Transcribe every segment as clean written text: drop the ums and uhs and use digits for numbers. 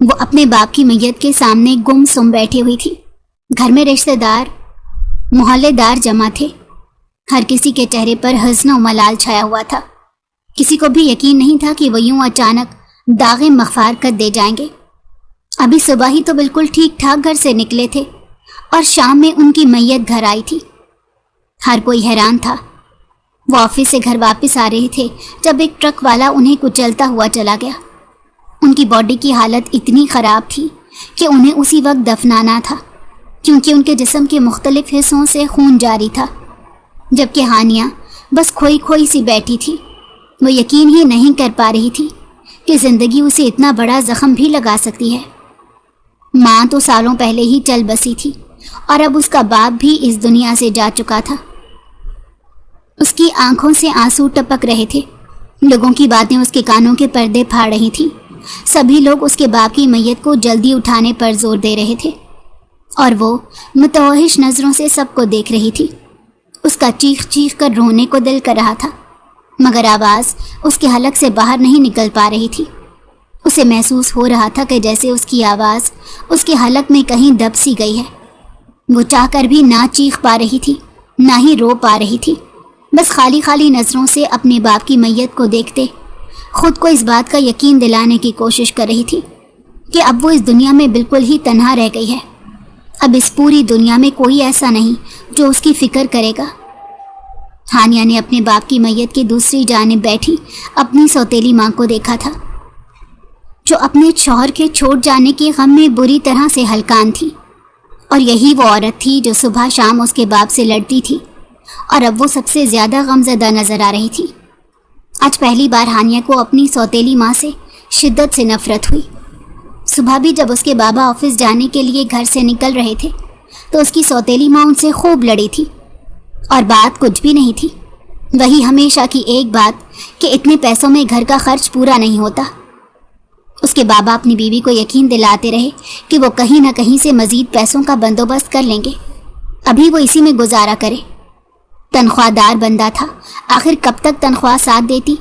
وہ اپنے باپ کی میت کے سامنے گم سم بیٹھی ہوئی تھی۔ گھر میں رشتہ دار، محلے دار جمع تھے۔ ہر کسی کے چہرے پر حزن و ملال چھایا ہوا تھا۔ کسی کو بھی یقین نہیں تھا کہ وہ یوں اچانک داغ مغفار کر دے جائیں گے۔ ابھی صبح ہی تو بالکل ٹھیک ٹھاک گھر سے نکلے تھے اور شام میں ان کی میت گھر آئی تھی۔ ہر کوئی حیران تھا۔ وہ آفس سے گھر واپس آ رہے تھے جب ایک ٹرک والا انہیں کچلتا ہوا چلا گیا۔ ان کی باڈی کی حالت اتنی خراب تھی کہ انہیں اسی وقت دفنانا تھا، کیونکہ ان کے جسم کے مختلف حصوں سے خون جاری تھا، جبکہ ہانیہ بس کھوئی کھوئی سی بیٹھی تھی۔ وہ یقین ہی نہیں کر پا رہی تھی کہ زندگی اسے اتنا بڑا زخم بھی لگا سکتی ہے۔ ماں تو سالوں پہلے ہی چل بسی تھی اور اب اس کا باپ بھی اس دنیا سے جا چکا تھا۔ اس کی آنکھوں سے آنسو ٹپک رہے تھے۔ لوگوں کی باتیں اس کے کانوں کے پردے پھاڑ رہی تھیں۔ سبھی لوگ اس کے باپ کی میت کو جلدی اٹھانے پر زور دے رہے تھے اور وہ متوحش نظروں سے سب کو دیکھ رہی تھی۔ اس کا چیخ چیخ کر رونے کو دل کر رہا تھا، مگر آواز اس کے حلق سے باہر نہیں نکل پا رہی تھی۔ اسے محسوس ہو رہا تھا کہ جیسے اس کی آواز اس کے حلق میں کہیں دب سی گئی ہے۔ وہ چاہ کر بھی نہ چیخ پا رہی تھی، نہ ہی رو پا رہی تھی۔ بس خالی خالی نظروں سے اپنے باپ کی میت کو دیکھتے خود کو اس بات کا یقین دلانے کی کوشش کر رہی تھی کہ اب وہ اس دنیا میں بالکل ہی تنہا رہ گئی ہے۔ اب اس پوری دنیا میں کوئی ایسا نہیں جو اس کی فکر کرے گا۔ ہانیہ نے اپنے باپ کی میت کی دوسری جانب بیٹھی اپنی سوتیلی ماں کو دیکھا تھا، جو اپنے شوہر کے چھوڑ جانے کے غم میں بری طرح سے ہلکان تھی، اور یہی وہ عورت تھی جو صبح شام اس کے باپ سے لڑتی تھی، اور اب وہ سب سے زیادہ غمزدہ نظر آ رہی تھی۔ آج پہلی بار ہانیہ کو اپنی سوتیلی ماں سے شدت سے نفرت ہوئی۔ صبح بھی جب اس کے بابا آفس جانے کے لیے گھر سے نکل رہے تھے تو اس کی سوتیلی ماں ان سے خوب لڑی تھی، اور بات کچھ بھی نہیں تھی، وہی ہمیشہ کی ایک بات کہ اتنے پیسوں میں گھر کا خرچ پورا نہیں ہوتا۔ اس کے بابا اپنی بیوی کو یقین دلاتے رہے کہ وہ کہیں نہ کہیں سے مزید پیسوں کا بندوبست کر لیں گے، ابھی وہ اسی میں گزارا کرے۔ تنخواہ دار بندہ تھا، آخر کب تک تنخواہ ساتھ دیتی؟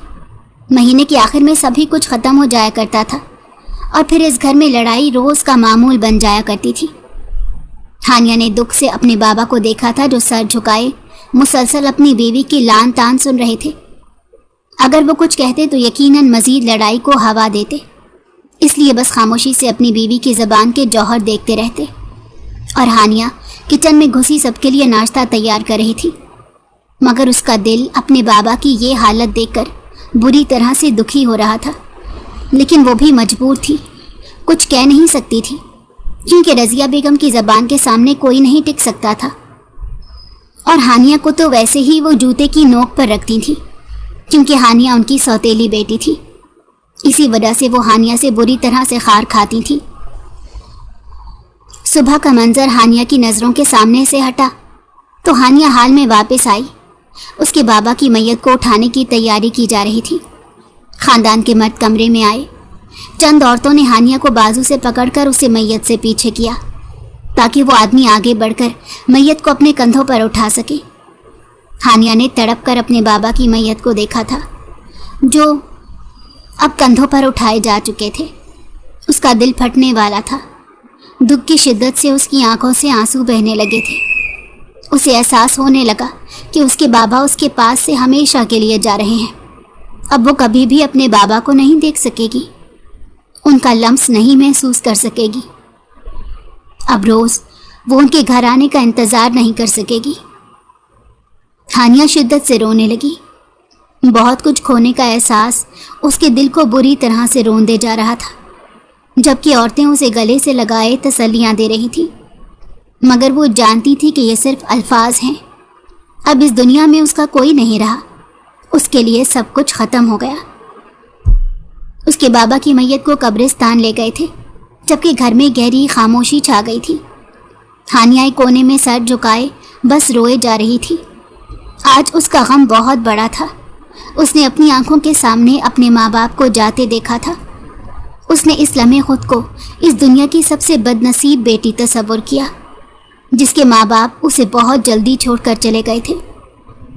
مہینے کے آخر میں سبھی کچھ ختم ہو جایا کرتا تھا، اور پھر اس گھر میں لڑائی روز کا معمول بن جایا کرتی تھی۔ ہانیہ نے دکھ سے اپنے بابا کو دیکھا تھا، جو سر جھکائے مسلسل اپنی بیوی کی لان تان سن رہے تھے۔ اگر وہ کچھ کہتے تو یقیناً مزید لڑائی کو ہوا دیتے، اس لیے بس خاموشی سے اپنی بیوی کی زبان کے جوہر دیکھتے رہتے۔ اور ہانیہ کچن میں گھسی سب کے لیے ناشتہ تیار کر رہی تھی، مگر اس کا دل اپنے بابا کی یہ حالت دیکھ کر بری طرح سے دکھی ہو رہا تھا۔ لیکن وہ بھی مجبور تھی، کچھ کہہ نہیں سکتی تھی، کیونکہ رضیہ بیگم کی زبان کے سامنے کوئی نہیں ٹک سکتا تھا، اور ہانیہ کو تو ویسے ہی وہ جوتے کی نوک پر رکھتی تھی، کیونکہ ہانیہ ان کی سوتیلی بیٹی تھی۔ اسی وجہ سے وہ ہانیہ سے بری طرح سے خار کھاتی تھی۔ صبح کا منظر ہانیہ کی نظروں کے سامنے سے ہٹا تو ہانیہ حال میں واپس آئی۔ اس کے بابا کی میت کو اٹھانے کی تیاری کی جا رہی تھی۔ خاندان کے مرد کمرے میں آئے۔ چند عورتوں نے ہانیہ کو بازو سے پکڑ کر اسے میت سے پیچھے کیا تاکہ وہ آدمی آگے بڑھ کر میت کو اپنے کندھوں پر اٹھا سکے۔ ہانیہ نے تڑپ کر اپنے بابا کی میت کو دیکھا تھا، جو اب کندھوں پر اٹھائے جا چکے تھے۔ اس کا دل پھٹنے والا تھا۔ دکھ کی شدت سے اس کی آنکھوں سے آنسو بہنے لگے تھے۔ اسے احساس ہونے لگا کہ اس کے بابا اس کے پاس سے ہمیشہ کے لیے جا رہے ہیں۔ اب وہ کبھی بھی اپنے بابا کو نہیں دیکھ سکے گی، ان کا لمس نہیں محسوس کر سکے گی۔ اب روز وہ ان کے گھر آنے کا انتظار نہیں کر سکے گی۔ ہانیہ شدت سے رونے لگی۔ بہت کچھ کھونے کا احساس اس کے دل کو بری طرح سے رون دے جا رہا تھا، جبکہ عورتیں اسے گلے سے لگائے تسلیاں دے رہی تھیں، مگر وہ جانتی تھی کہ یہ صرف الفاظ ہیں۔ اب اس دنیا میں اس کا کوئی نہیں رہا، اس کے لیے سب کچھ ختم ہو گیا۔ اس کے بابا کی میت کو قبرستان لے گئے تھے، جبکہ گھر میں گہری خاموشی چھا گئی تھی۔ ہانیہ ایک کونے میں سر جھکائے بس روئے جا رہی تھی۔ آج اس کا غم بہت بڑا تھا۔ اس نے اپنی آنکھوں کے سامنے اپنے ماں باپ کو جاتے دیکھا تھا۔ اس نے اس لمحے خود کو اس دنیا کی سب سے بد نصیب بیٹی تصور کیا، جس کے ماں باپ اسے بہت جلدی چھوڑ کر چلے گئے تھے،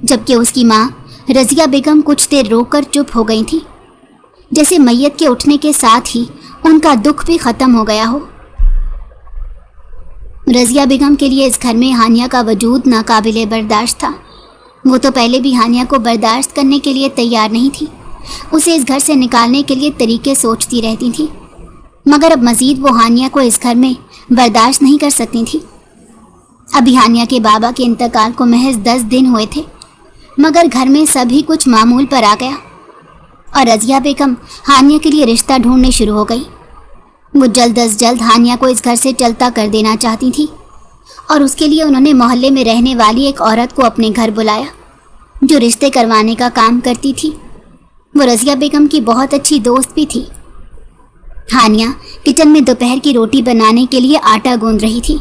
جبکہ اس کی ماں رضیہ بیگم کچھ دیر رو کر چپ ہو گئی تھی، جیسے میت کے اٹھنے کے ساتھ ہی उनका दुख भी ख़त्म हो गया हो। रज़िया बेगम के लिए इस घर में हानिया का वजूद नाकाबिले बर्दाश्त था। वो तो पहले भी हानिया को बर्दाश्त करने के लिए तैयार नहीं थी। उसे इस घर से निकालने के लिए तरीके सोचती रहती थी, मगर अब मज़ीद वो हानिया को इस घर में बर्दाश्त नहीं कर सकती थी। अभी हानिया के बाबा के इंतकाल को महज 10 दिन हुए थे, मगर घर में सभी कुछ मामूल पर आ गया और रज़िया बेगम हानिया के लिए रिश्ता ढूंढने शुरू हो गई। वो जल्द अज जल्द हानिया को इस घर से चलता कर देना चाहती थी और उसके लिए उन्होंने मोहल्ले में रहने वाली एक औरत को अपने घर बुलाया जो रिश्ते करवाने का काम करती थी। वो रज़िया बेगम की बहुत अच्छी दोस्त भी थी। हानिया किचन में दोपहर की रोटी बनाने के लिए आटा गूंद रही थी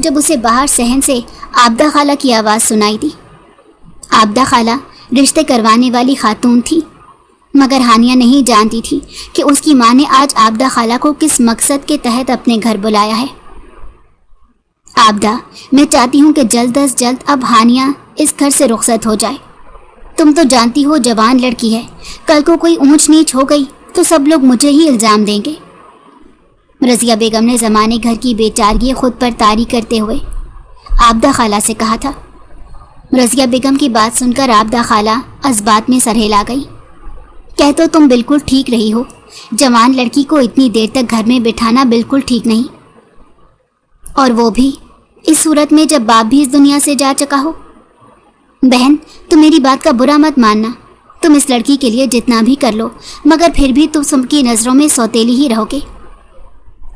जब उसे बाहर सहन से आबदा खाला की आवाज़ सुनाई दी। आबदा खाला रिश्ते करवाने वाली खातून थी, मगर हानिया नहीं जानती थी कि उसकी माँ ने आज आबदा खाला को किस मकसद के तहत अपने घर बुलाया है। आबदा, मैं चाहती हूँ कि जल्द अज जल्द अब हानिया इस घर से रुखसत हो जाए। तुम तो जानती हो जवान लड़की है, कल को कोई ऊंच नीच हो गई तो सब लोग मुझे ही इल्ज़ाम देंगे। रज़िया बेगम ने ज़माने घर की बेचारगी खुद पर तारी करते हुए आबदा खाला से कहा था। रज़िया बेगम की बात सुनकर आबदा खाला अज़बात में सर हिला गई। कह तो तुम बिल्कुल ठीक रही हो, जवान लड़की को इतनी देर तक घर में बिठाना बिल्कुल ठीक नहीं, और वो भी इस सूरत में जब बाप भी इस दुनिया से जा चुका हो। बहन, तुम मेरी बात का बुरा मत मानना। तुम इस लड़की के लिए जितना भी कर लो, मगर फिर भी तुम सबकी नज़रों में सौतेली ही रहोगे।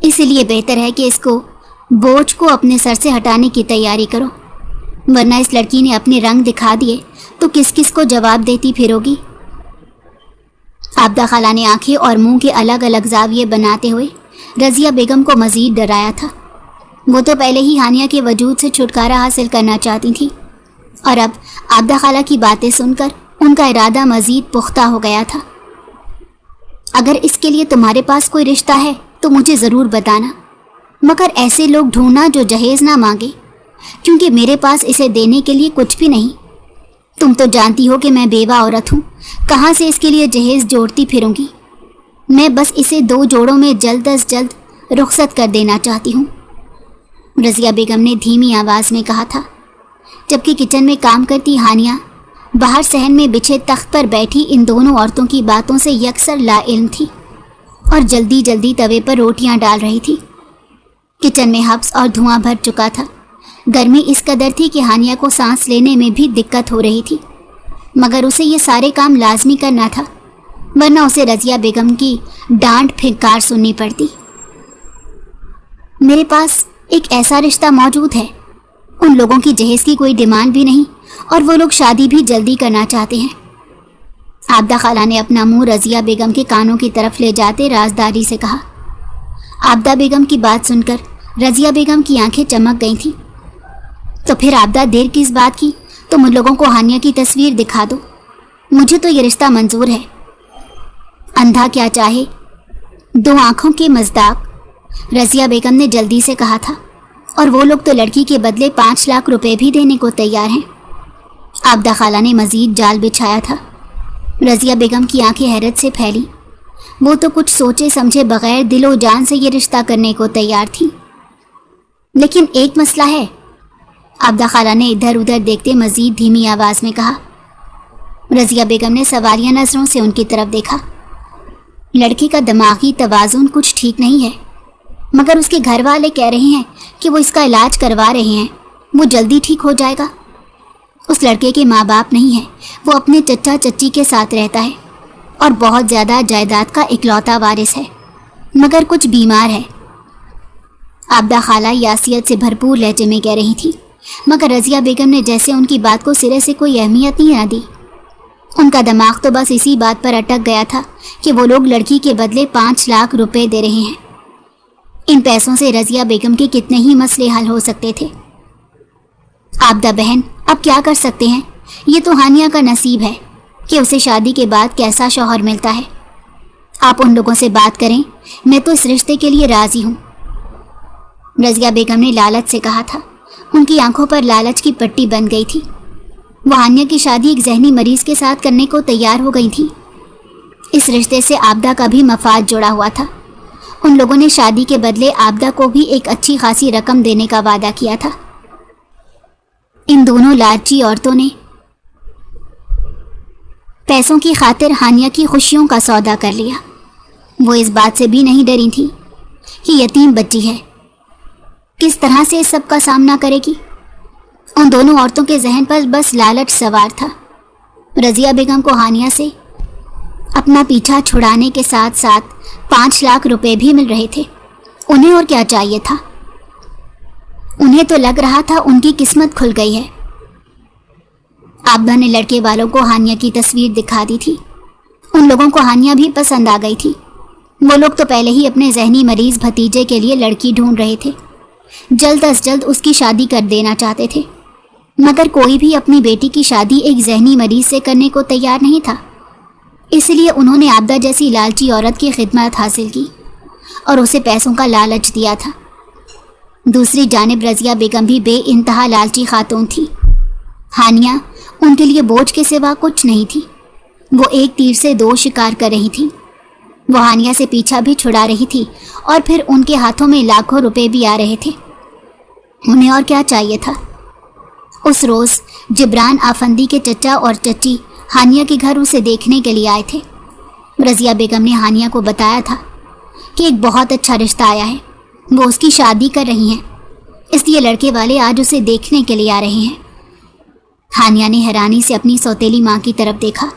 इसीलिए बेहतर है कि इसको बोझ को अपने सर से हटाने की तैयारी करो, वरना इस लड़की ने अपने रंग दिखा दिए तो किस किस को जवाब देती फिरोगी। आबदा खाला ने आंखें और मुंह के अलग अलग जाविये बनाते हुए रज़िया बेगम को मज़ीद डराया था। वो तो पहले ही हानिया के वजूद से छुटकारा हासिल करना चाहती थी और अब आबदा खाला की बातें सुनकर उनका इरादा मज़ीद पुख्ता हो गया था। अगर इसके लिए तुम्हारे पास कोई रिश्ता है तो मुझे ज़रूर बताना, मगर ऐसे लोग ढूंढना जो जहेज़ ना मांगे, क्योंकि मेरे पास इसे देने के लिए कुछ भी नहीं। तुम तो जानती हो कि मैं बेवा औरत हूँ, कहाँ से इसके लिए जहेज़ जोड़ती फिरूंगी। मैं बस इसे 2 जोड़ों में जल्द अज जल्द रुखसत कर देना चाहती हूँ, रज़िया बेगम ने धीमी आवाज़ में कहा था, जबकि किचन में काम करती हानिया बाहर सहन में बिछे तख्त पर बैठी इन दोनों औरतों की बातों से यकसर लाइल्म थी और जल्दी जल्दी तवे पर रोटियां डाल रही थी। किचन में हब्स और धुआं भर चुका था। गर्मी इस कदर थी कि हानिया को सांस लेने में भी दिक्कत हो रही थी, मगर उसे ये सारे काम लाजमी करना था, वरना उसे रज़िया बेगम की डांट फिंकार सुननी पड़ती। मेरे पास एक ऐसा रिश्ता मौजूद है, उन लोगों की जहेज़ की कोई डिमांड भी नहीं और वो लोग शादी भी जल्दी करना चाहते हैं। आबदा खाला ने अपना मुंह रज़िया बेगम के कानों की तरफ ले जाते राजदारी से कहा। आबदा बेगम की बात सुनकर रज़िया बेगम की आंखें चमक गई थीं। तो फिर आबदा, देर किस बात की, तुम उन लोगों को हानिया की तस्वीर दिखा दो। मुझे तो ये रिश्ता मंजूर है। अंधा क्या चाहे, 2 आँखों के मज़दाक, रज़िया बेगम ने जल्दी से कहा था, और वो लोग तो लड़की के बदले 5 लाख रुपए भी देने को तैयार हैं। आबदा खाला ने मज़ीद जाल बिछाया था। रज़िया बेगम की आंखें हैरत से फैली। वो तो कुछ सोचे समझे बगैर दिलो जान से ये रिश्ता करने को तैयार थी। लेकिन एक मसला है, आबदा खाला ने इधर उधर देखते मज़ीद धीमी आवाज़ में कहा। रज़िया बेगम ने सवालिया नज़रों से उनकी तरफ देखा। लड़की का दिमागी तवाज़ुन कुछ ठीक नहीं है, मगर उसके घर वाले कह रहे हैं कि वो इसका इलाज करवा रहे हैं, वो जल्दी ठीक हो जाएगा। उस लड़के के माँ बाप नहीं है, वो अपने चचा चच्ची के साथ रहता है और बहुत ज़्यादा जायदाद का इकलौता वारिस है, मगर कुछ बीमार है। आबदा खाला यासियत से भरपूर लहजे में कह रही थी, मगर रज़िया बेगम ने जैसे उनकी बात को सिरे से कोई अहमियत नहीं ना दी। उनका दिमाग तो बस इसी बात पर अटक गया था कि वो लोग लड़की के बदले 5 लाख रुपए दे रहे हैं। इन पैसों से रज़िया बेगम के कितने ही मसले हल हो सकते थे। आबदा बहन, अब क्या कर सकते हैं, ये तो हानिया का नसीब है कि उसे शादी के बाद कैसा शौहर मिलता है। आप उन लोगों से बात करें, मैं तो इस रिश्ते के लिए राज़ी हूँ, रज़िया बेगम ने लालच से कहा था। उनकी आंखों पर लालच की पट्टी बन गई थी। वह हानिया की शादी एक जहनी मरीज के साथ करने को तैयार हो गई थी। इस रिश्ते से आबदा का भी मफाद जुड़ा हुआ था। उन लोगों ने शादी के बदले आबदा को भी एक अच्छी खासी रकम देने का वादा किया था। इन दोनों लालची औरतों ने पैसों की खातिर हानिया की खुशियों का सौदा कर लिया। वो इस बात से भी नहीं डरी थी कि यतीम बच्ची है, किस तरह से इस सब का सामना करेगी। उन दोनों औरतों के जहन पर बस लालच सवार था। रज़िया बेगम को हानिया से अपना पीछा छुड़ाने के साथ साथ 5 लाख रुपए भी मिल रहे थे। उन्हें और क्या चाहिए था। उन्हें तो लग रहा था उनकी किस्मत खुल गई है। आबदा ने लड़के वालों को हानिया की तस्वीर दिखा दी थी। उन लोगों को हानिया भी पसंद आ गई थी। वो लोग तो पहले ही अपने जहनी मरीज भतीजे के लिए लड़की ढूंढ रहे थे। जल्द अज जल्द उसकी शादी कर देना चाहते थे, मगर कोई भी अपनी बेटी की शादी एक जहनी मरीज से करने को तैयार नहीं था। इसलिए उन्होंने आबदा जैसी लालची औरत की खिदमत हासिल की और उसे पैसों का लालच दिया था। दूसरी जानिब रज़िया बेगम भी बेइंतहा लालची खातून थी। हानिया उनके लिए बोझ के सिवा कुछ नहीं थी। वो एक तीर से 2 शिकार कर रही थी। वो हानिया से पीछा भी छुड़ा रही थी और फिर उनके हाथों में लाखों रुपए भी आ रहे थे। उन्हें और क्या चाहिए था। उस रोज़ जिब्रान आफंदी के चचा और चची हानिया के घर उसे देखने के लिए आए थे। रज़िया बेगम ने हानिया को बताया था कि एक बहुत अच्छा रिश्ता आया है, वो उसकी शादी कर रही हैं, इसलिए लड़के वाले आज उसे देखने के लिए आ रहे हैं। हानिया ने हैरानी से अपनी सौतेली माँ की तरफ देखा।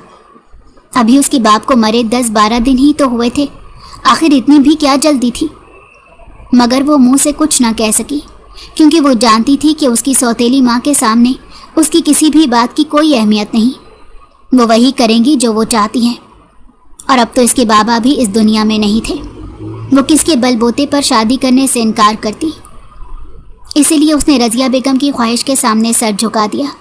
अभी उसके बाप को मरे 10-12 दिन ही तो हुए थे, आखिर इतनी भी क्या जल्दी थी। मगर वो मुंह से कुछ ना कह सकी, क्योंकि वो जानती थी कि उसकी सौतेली माँ के सामने उसकी किसी भी बात की कोई अहमियत नहीं। वो वही करेंगी जो वो चाहती हैं। और अब तो इसके बाबा भी इस दुनिया में नहीं थे। वो किसके बलबोते पर शादी करने से इनकार करती। इसीलिए उसने रज़िया बेगम की ख्वाहिश के सामने सर झुका दिया।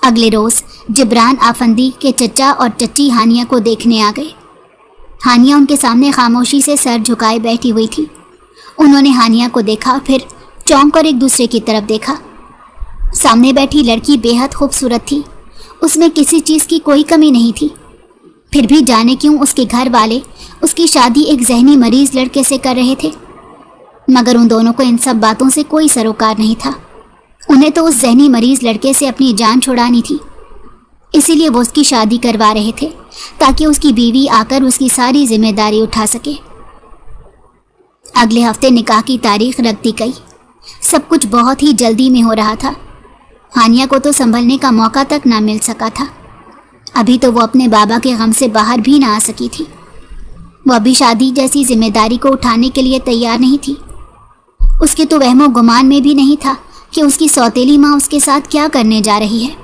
अगले रोज़ जिब्रान आफंदी के चचा और चची हानिया को देखने आ गए। हानिया उनके सामने खामोशी से सर झुकाए बैठी हुई थी। उन्होंने हानिया को देखा, फिर चौंक कर एक दूसरे की तरफ देखा। सामने बैठी लड़की बेहद खूबसूरत थी, उसमें किसी चीज़ की कोई कमी नहीं थी। फिर भी जाने क्यों उसके घर वाले उसकी शादी एक जहनी मरीज लड़के से कर रहे थे। मगर उन दोनों को इन सब बातों से कोई सरोकार नहीं था। उन्हें तो उस जहनी मरीज लड़के से अपनी जान छुड़ानी थी, इसीलिए वो उसकी शादी करवा रहे थे ताकि उसकी बीवी आकर उसकी सारी जिम्मेदारी उठा सके। अगले हफ्ते निकाह की तारीख रख दी गई। सब कुछ बहुत ही जल्दी में हो रहा था। हानिया को तो संभलने का मौका तक ना मिल सका था। अभी तो वो अपने बाबा के गम से बाहर भी ना आ सकी थी। वो अभी शादी जैसी जिम्मेदारी को उठाने के लिए तैयार नहीं थी। उसके तो वहमो गुमान में भी नहीं था कि उसकी सौतेली माँ उसके साथ क्या करने जा रही है।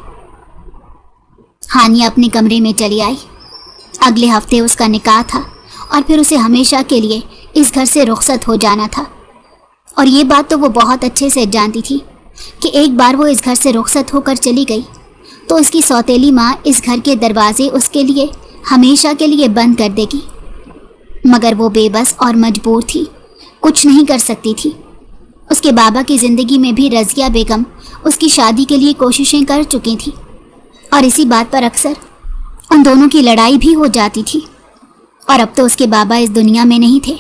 हानिया अपने कमरे में चली आई। अगले हफ्ते उसका निकाह था और फिर उसे हमेशा के लिए इस घर से रुखसत हो जाना था। और ये बात तो वो बहुत अच्छे से जानती थी कि एक बार वो इस घर से रुखसत होकर चली गई तो उसकी सौतेली माँ इस घर के दरवाजे उसके लिए हमेशा के लिए बंद कर देगी। मगर वो बेबस और मजबूर थी, कुछ नहीं कर सकती थी। उसके बाबा की ज़िंदगी में भी रज़िया बेगम उसकी शादी के लिए कोशिशें कर चुकी थी और इसी बात पर अक्सर उन दोनों की लड़ाई भी हो जाती थी। और अब तो उसके बाबा इस दुनिया में नहीं थे।